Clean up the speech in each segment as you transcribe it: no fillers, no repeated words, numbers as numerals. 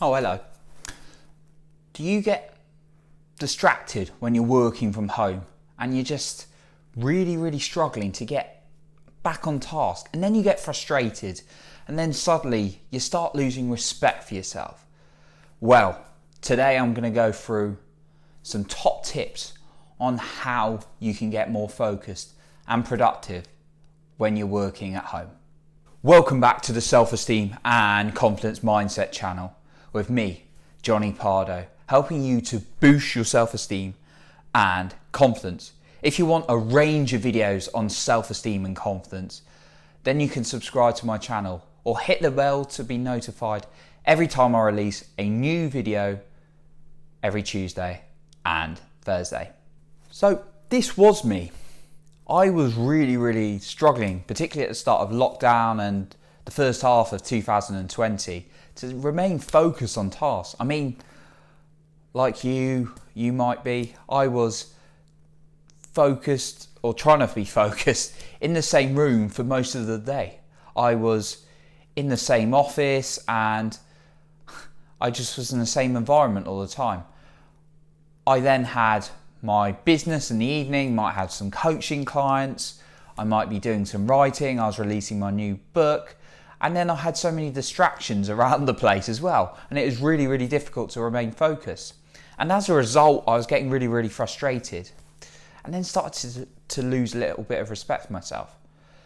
Oh, hello. Do you get distracted when you're working from home and you're just really struggling to get back on task, and then you get frustrated and then suddenly you start losing respect for yourself? Well, today I'm going to go through some top tips on how you can get more focused and productive when you're working at home. Welcome back to the Self-Esteem and Confidence Mindset channel with me, Johnny Pardo, helping you to boost your self-esteem and confidence. If you want a range of videos on self-esteem and confidence, then you can subscribe to my channel or hit the bell to be notified every time I release a new video every Tuesday and Thursday. So this was me. I was really struggling, particularly at the start of lockdown and the first half of 2020, to remain focused on tasks. I mean, like you might be, I was focused, or trying to be focused, in the same room for most of the day. I was in the same office and I just was in the same environment all the time. I then had my business in the evening, might have some coaching clients, I might be doing some writing, I was releasing my new book, and then I had so many distractions around the place as well, and it was really difficult to remain focused. And as a result, I was getting really frustrated, and then started to lose a little bit of respect for myself.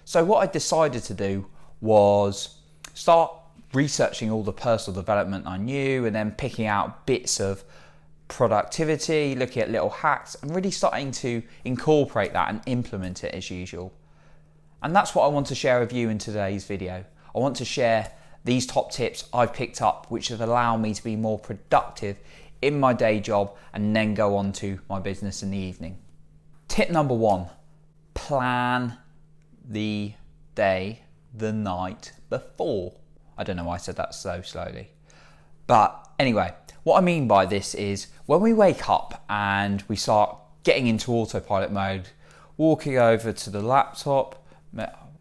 So what I decided to do was start researching all the personal development I knew, and then picking out bits of productivity, looking at little hacks, and really starting to incorporate that and implement it as usual. And that's what I want to share with you in today's video. I want to share these top tips I've picked up which have allowed me to be more productive in my day job and then go on to my business in the evening. Tip number 1, plan the day the night before. I don't know why I said that so slowly. But anyway, what I mean by this is when we wake up and we start getting into autopilot mode, walking over to the laptop,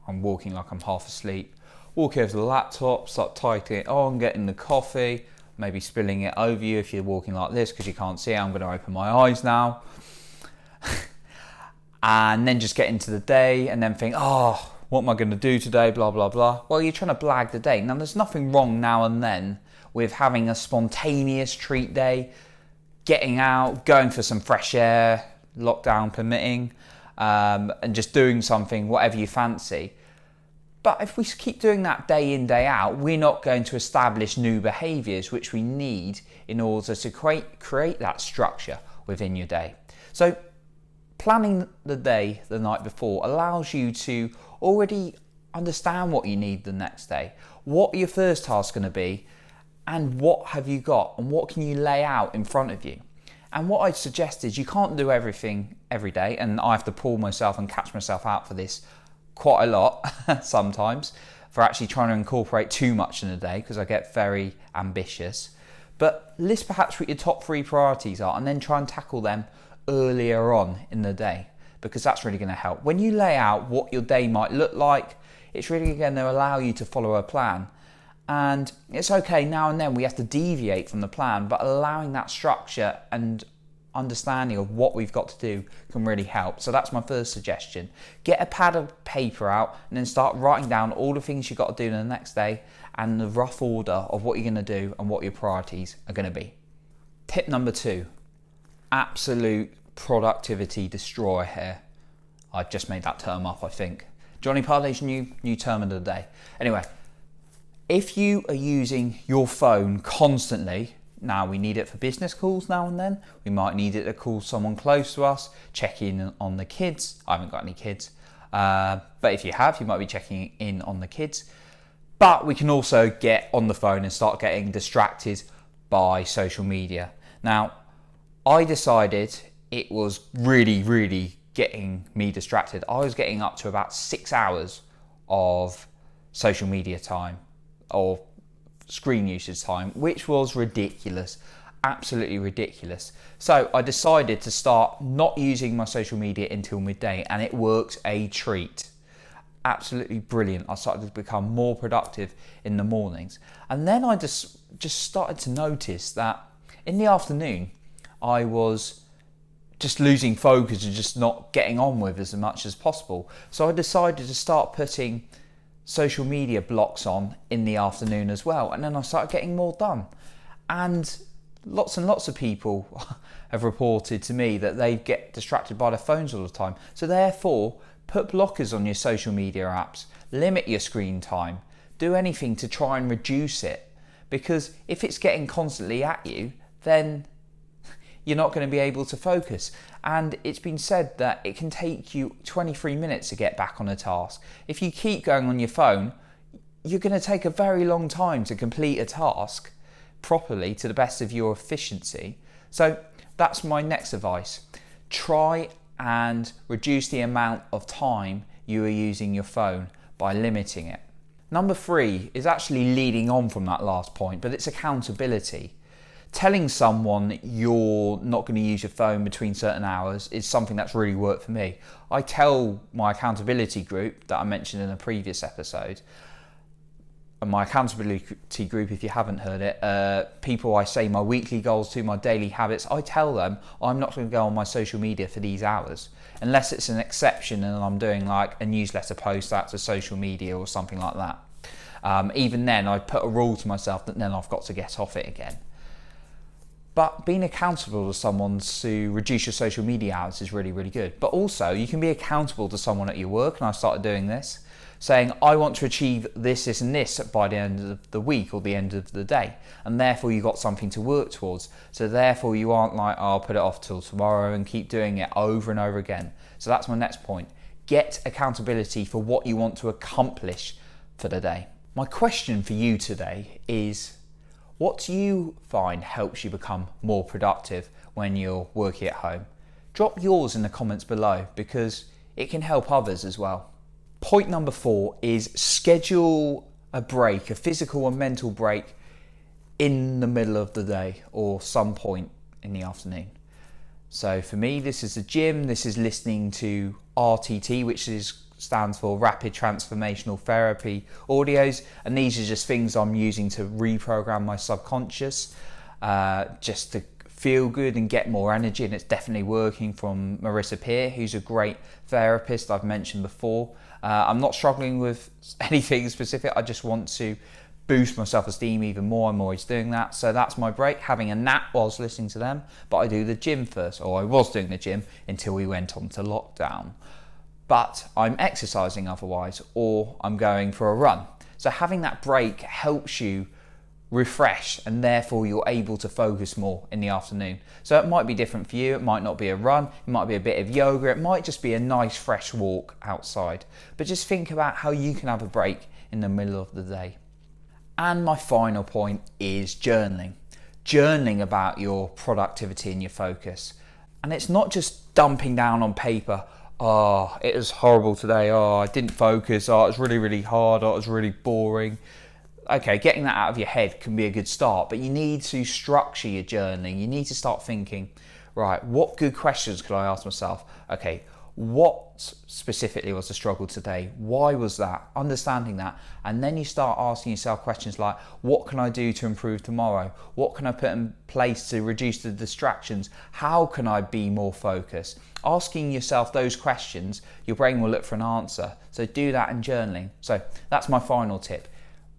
I'm walking like I'm half asleep, walking over to the laptop, start typing it on, getting the coffee, maybe spilling it over you if you're walking like this because you can't see it. I'm going to open my eyes now. And then just get into the day and then think, oh, what am I going to do today, blah blah. Well, you're trying to blag the day. Now there's nothing wrong now and then with having a spontaneous treat day, getting out, going for some fresh air, lockdown permitting, and just doing something, whatever you fancy. But if we keep doing that day in, day out, we're not going to establish new behaviours which we need in order to create that structure within your day. So planning the day the night before allows you to already understand what you need the next day. What are your first tasks going to be, and what have you got, and what can you lay out in front of you? And what I'd suggest is you can't do everything every day, and I have to pull myself and catch myself out for this quite a lot sometimes, for actually trying to incorporate too much in a day because I get very ambitious. But list perhaps what your top 3 priorities are and then try and tackle them earlier on in the day, because that's really going to help. When you lay out what your day might look like, it's really going to allow you to follow a plan. And it's okay now and then we have to deviate from the plan, but allowing that structure and understanding of what we've got to do can really help. So that's my first suggestion. Get a pad of paper out and then start writing down all the things you've got to do the next day and the rough order of what you're going to do and what your priorities are going to be. Tip number 2, absolute productivity destroyer here. I've just made that term up, I think. Johnny Pardo's new term of the day. Anyway, if you are using your phone constantly, now we need it for business calls now and then, we might need it to call someone close to us, check in on the kids. I haven't got any kids, but if you have, you might be checking in on the kids. But we can also get on the phone and start getting distracted by social media. Now, I decided it was really getting me distracted. I was getting up to about 6 hours of social media time or screen usage time, which was ridiculous, absolutely ridiculous. So I decided to start not using my social media until midday, and it worked a treat. absolutely brilliant. I started to become more productive in the mornings. And then I just started to notice that in the afternoon, I was just losing focus and just not getting on with as much as possible. So I decided to start putting social media blocks on in the afternoon as well. And then I started getting more done. And lots of people have reported to me that they get distracted by their phones all the time. So therefore, put blockers on your social media apps, limit your screen time, do anything to try and reduce it. Because if it's getting constantly at you, then you're not going to be able to focus. And it's been said that it can take you 23 minutes to get back on a task. If you keep going on your phone, you're going to take a very long time to complete a task properly to the best of your efficiency. So that's my next advice. Try and reduce the amount of time you are using your phone by limiting it. Number 3 is actually leading on from that last point, but it's accountability. Telling someone you're not going to use your phone between certain hours is something that's really worked for me. I tell my accountability group that I mentioned in a previous episode, and my accountability group, if you haven't heard it, people I say my weekly goals to, my daily habits, I tell them I'm not going to go on my social media for these hours, unless it's an exception and I'm doing like a newsletter post that's a social media or something like that. Even then, I put a rule to myself that then I've got to get off it again. But being accountable to someone to reduce your social media hours is really, really good. But also, you can be accountable to someone at your work, and I started doing this, saying, I want to achieve this, this, and this by the end of the week or the end of the day. And therefore, you've got something to work towards. So therefore, you aren't like, oh, I'll put it off till tomorrow and keep doing it over and over again. So that's my next point. Get accountability for what you want to accomplish for the day. My question for you today is, what do you find helps you become more productive when you're working at home? Drop yours in the comments below because it can help others as well. Point number 4 is schedule a break, a physical and mental break in the middle of the day or some point in the afternoon. So for me, this is the gym, this is listening to RTT, which stands for Rapid Transformational Therapy audios, and these are just things I'm using to reprogram my subconscious just to feel good and get more energy, and it's definitely working, from Marissa Peer, who's a great therapist I've mentioned before. I'm not struggling with anything specific, I just want to boost my self-esteem even more. I'm always doing that, so that's my break, having a nap whilst listening to them. But I do the gym first, or I was doing the gym until we went on to lockdown. But I'm exercising otherwise, or I'm going for a run. So having that break helps you refresh, and therefore you're able to focus more in the afternoon. So it might be different for you. It might not be a run, it might be a bit of yoga, it might just be a nice fresh walk outside. But just think about how you can have a break in the middle of the day. And my final point is journaling. Journaling about your productivity and your focus. And it's not just dumping down on paper, oh, it was horrible today, oh, I didn't focus, oh, it was really, really hard, oh, it was really boring. Okay, getting that out of your head can be a good start, but you need to structure your journaling. You need to start thinking, right, what good questions could I ask myself? Okay, what specifically was the struggle today? Why was that? Understanding that. And then you start asking yourself questions like, what can I do to improve tomorrow? What can I put in place to reduce the distractions? How can I be more focused? Asking yourself those questions, your brain will look for an answer. So do that in journaling. So that's my final tip.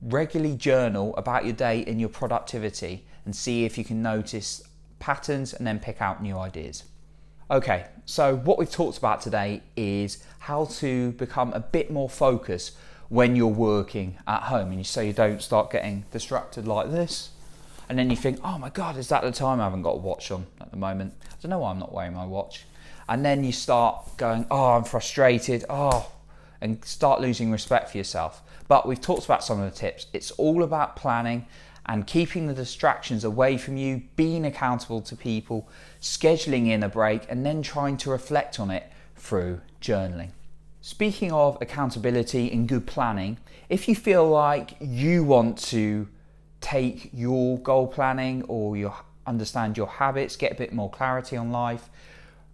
Regularly journal about your day and your productivity and see if you can notice patterns and then pick out new ideas. Okay, so what we've talked about today is how to become a bit more focused when you're working at home, and so you don't start getting distracted like this, and then you think, oh my God, is that the time? I haven't got a watch on at the moment. I don't know why I'm not wearing my watch. And then you start going, oh, I'm frustrated, and start losing respect for yourself. But we've talked about some of the tips. It's all about planning and keeping the distractions away from you, being accountable to people, scheduling in a break, and then trying to reflect on it through journaling. Speaking of accountability and good planning, if you feel like you want to take your goal planning or understand your habits, get a bit more clarity on life,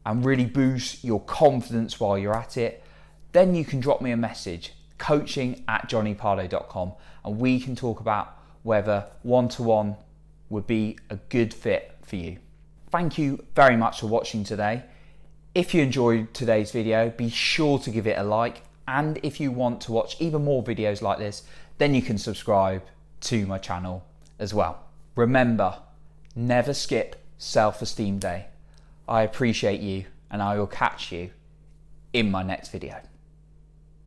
and really boost your confidence while you're at it, then you can drop me a message. coaching@johnnypardo.com, and we can talk about whether one-to-one would be a good fit for you. Thank you very much for watching today. If you enjoyed today's video, be sure to give it a like, and if you want to watch even more videos like this, then you can subscribe to my channel as well. Remember, never skip Self-Esteem Day. I appreciate you, and I will catch you in my next video.